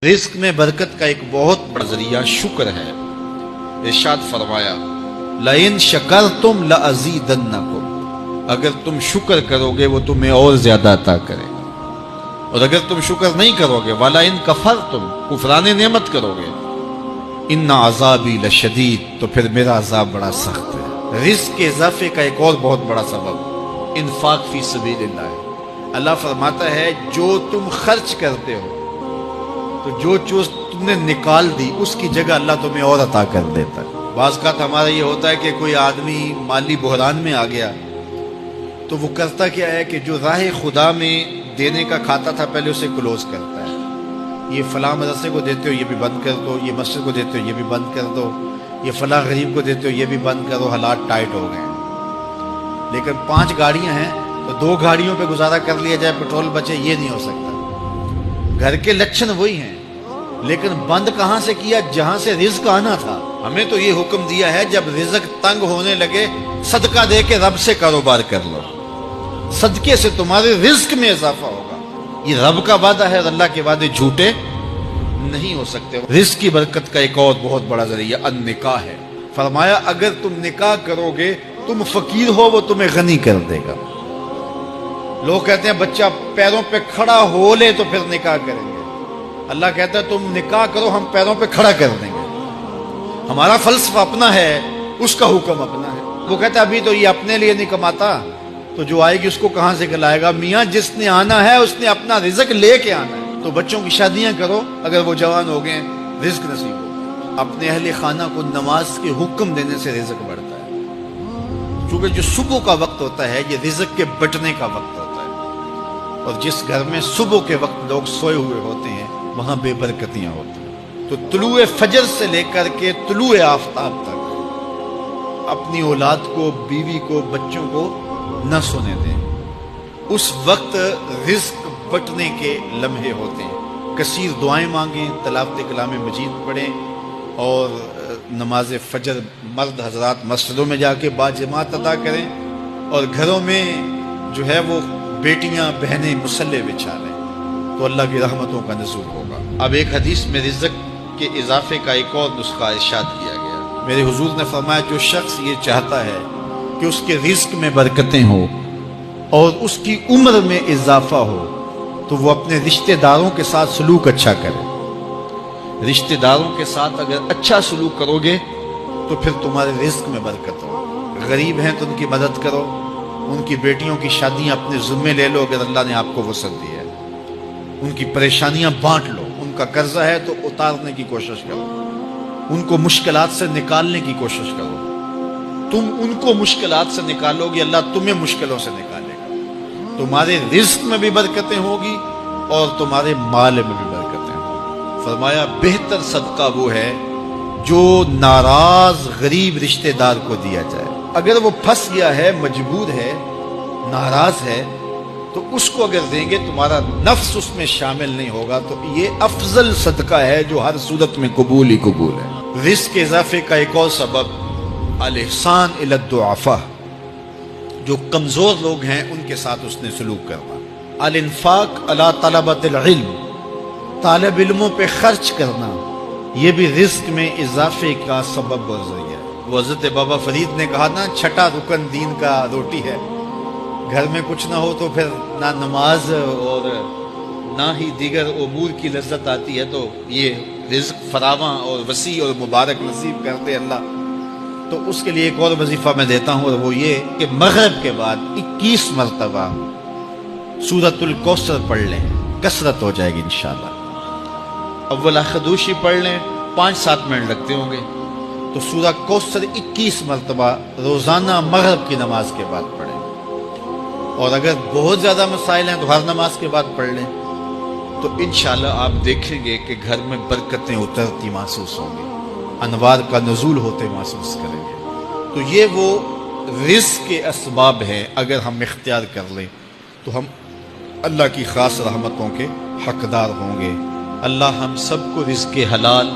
رزق میں برکت کا ایک بہت بڑا ذریعہ شکر ہے۔ ارشاد فرمایا لَإِن شَكَرْتُمْ لَأَزِيدَنَّكُمْ، اگر تم شکر کرو گے وہ تمہیں اور زیادہ عطا کرے گا، اور اگر تم شکر نہیں کرو گے وَلَئِن كَفَرْتُمْ، کفران نعمت کرو گے إِنَّ عَذَابِي لَشَدِيدٌ، تو پھر میرا عذاب بڑا سخت ہے۔ رزق کے اضافے کا ایک اور بہت بڑا سبب انفاق فی سبیل اللہ۔ اللہ فرماتا ہے جو تم خرچ کرتے ہو تو جو چیز تم نے نکال دی اس کی جگہ اللہ تمہیں اور عطا کر دیتا ہے۔ بعض کا ہمارا یہ ہوتا ہے کہ کوئی آدمی مالی بحران میں آ گیا تو وہ کرتا کیا ہے کہ جو راہ خدا میں دینے کا کھاتا تھا پہلے اسے کلوز کرتا ہے۔ یہ فلاں مدرسے کو دیتے ہو یہ بھی بند کر دو، یہ مسجد کو دیتے ہو یہ بھی بند کر دو، یہ فلاں غریب کو دیتے ہو یہ بھی بند کرو، حالات ٹائٹ ہو گئے۔ لیکن 5 گاڑیاں ہیں تو 2 گاڑیوں پہ گزارا کر لیا جائے، پیٹرول بچے، یہ نہیں ہو سکتا۔ گھر کے لچھن وہی ہیں لیکن بند کہاں سے کیا؟ جہاں سے رزق آنا تھا۔ ہمیں تو یہ حکم دیا ہے جب رزق تنگ ہونے لگے صدقہ دے کے رب سے کاروبار کر لو، صدقے سے تمہارے رزق میں اضافہ ہوگا۔ یہ رب کا وعدہ ہے اور اللہ کے وعدے جھوٹے نہیں ہو سکتے۔ رزق کی برکت کا ایک اور بہت بڑا ذریعہ النکاح ہے۔ فرمایا اگر تم نکاح کرو گے تم فقیر ہو وہ تمہیں غنی کر دے گا۔ لوگ کہتے ہیں بچہ پیروں پہ کھڑا ہو لے تو پھر نکاح کریں گے۔ اللہ کہتا ہے تم نکاح کرو ہم پیروں پہ کھڑا کر دیں گے۔ ہمارا فلسفہ اپنا ہے، اس کا حکم اپنا ہے۔ وہ کہتا ہے ابھی تو یہ اپنے لیے نہیں کماتا تو جو آئے گی اس کو کہاں سے کھلائے گا؟ میاں جس نے آنا ہے اس نے اپنا رزق لے کے آنا ہے۔ تو بچوں کی شادیاں کرو اگر وہ جوان ہو گئے، رزق نصیب ہو۔ اپنے اہل خانہ کو نماز کے حکم دینے سے رزق بڑھتا ہے، کیونکہ جو صبح کا وقت ہوتا ہے یہ رزق کے بٹنے کا وقت ہوتا ہے، اور جس گھر میں صبح کے وقت لوگ سوئے ہوئے ہوتے ہیں وہاں بے برکتیاں ہوتی ہیں۔ تو طلوع فجر سے لے کر کے طلوع آفتاب تک اپنی اولاد کو، بیوی کو، بچوں کو نہ سونے دیں۔ اس وقت رزق بٹنے کے لمحے ہوتے ہیں۔ کثیر دعائیں مانگیں، تلاوت کلام مجید پڑھیں، اور نماز فجر مرد حضرات مسجدوں میں جا کے باجماعت ادا کریں، اور گھروں میں جو ہے وہ بیٹیاں بہنیں مصلے بچھا لیں تو اللہ کی رحمتوں کا نزول ہوگا۔ اب ایک حدیث میں رزق کے اضافے کا ایک اور نسخہ ارشاد کیا گیا۔ میرے حضور نے فرمایا جو شخص یہ چاہتا ہے کہ اس کے رزق میں برکتیں ہوں اور اس کی عمر میں اضافہ ہو تو وہ اپنے رشتہ داروں کے ساتھ سلوک اچھا کرے۔ رشتہ داروں کے ساتھ اگر اچھا سلوک کرو گے تو پھر تمہارے رزق میں برکت ہو۔ غریب ہیں تو ان کی مدد کرو، ان کی بیٹیوں کی شادیاں اپنے ذمے لے لو اگر اللہ نے آپ کو وسعت دی ہے، ان کی پریشانیاں بانٹ لو، ان کا قرضہ ہے تو اتارنے کی کوشش کرو، ان کو مشکلات سے نکالنے کی کوشش کرو۔ تم ان کو مشکلات سے نکالو گے اللہ تمہیں مشکلوں سے نکالے گا۔ تمہارے رزق میں بھی برکتیں ہوگی اور تمہارے مال میں بھی برکتیں ہوگی۔ فرمایا بہتر صدقہ وہ ہے جو ناراض غریب رشتہ دار کو دیا جائے۔ اگر وہ پھنس گیا ہے، مجبور ہے، ناراض ہے، تو اس کو اگر دیں گے تمہارا نفس اس میں شامل نہیں ہوگا، تو یہ افضل صدقہ ہے جو ہر صورت میں قبول ہی قبول ہے۔ رزق کے اضافے کا ایک اور سبب الاحسان الی الضعفاء، جو کمزور لوگ ہیں ان کے ساتھ اس نے سلوک کرنا۔ الانفاق علی طلبۃ العلم، طالب علموں پہ خرچ کرنا، یہ بھی رزق میں اضافے کا سبب اور ذریعہ ہے۔ وہ حضرت بابا فرید نے کہا نا چھٹا رکن دین کا روٹی ہے۔ گھر میں کچھ نہ ہو تو پھر نہ نماز اور نہ ہی دیگر امور کی لذت آتی ہے، تو یہ رزق فراواں اور وسیع اور مبارک نصیب کرتے اللہ۔ تو اس کے لیے ایک اور وظیفہ میں دیتا ہوں، اور وہ یہ کہ مغرب کے بعد 21 مرتبہ سورۃ الکوثر پڑھ لیں، کثرت ہو جائے گی انشاءاللہ۔ اول خدوشی پڑھ لیں، 5-7 منٹ لگتے ہوں گے، تو سورہ کوثر 21 مرتبہ روزانہ مغرب کی نماز کے بعد پڑھیں، اور اگر بہت زیادہ مسائل ہیں تو ہر نماز کے بعد پڑھ لیں، تو انشاءاللہ آپ دیکھیں گے کہ گھر میں برکتیں اترتی محسوس ہوں گی، انوار کا نزول ہوتے محسوس کریں گے۔ تو یہ وہ رزق کے اسباب ہیں، اگر ہم اختیار کر لیں تو ہم اللہ کی خاص رحمتوں کے حقدار ہوں گے۔ اللہ ہم سب کو رزق حلال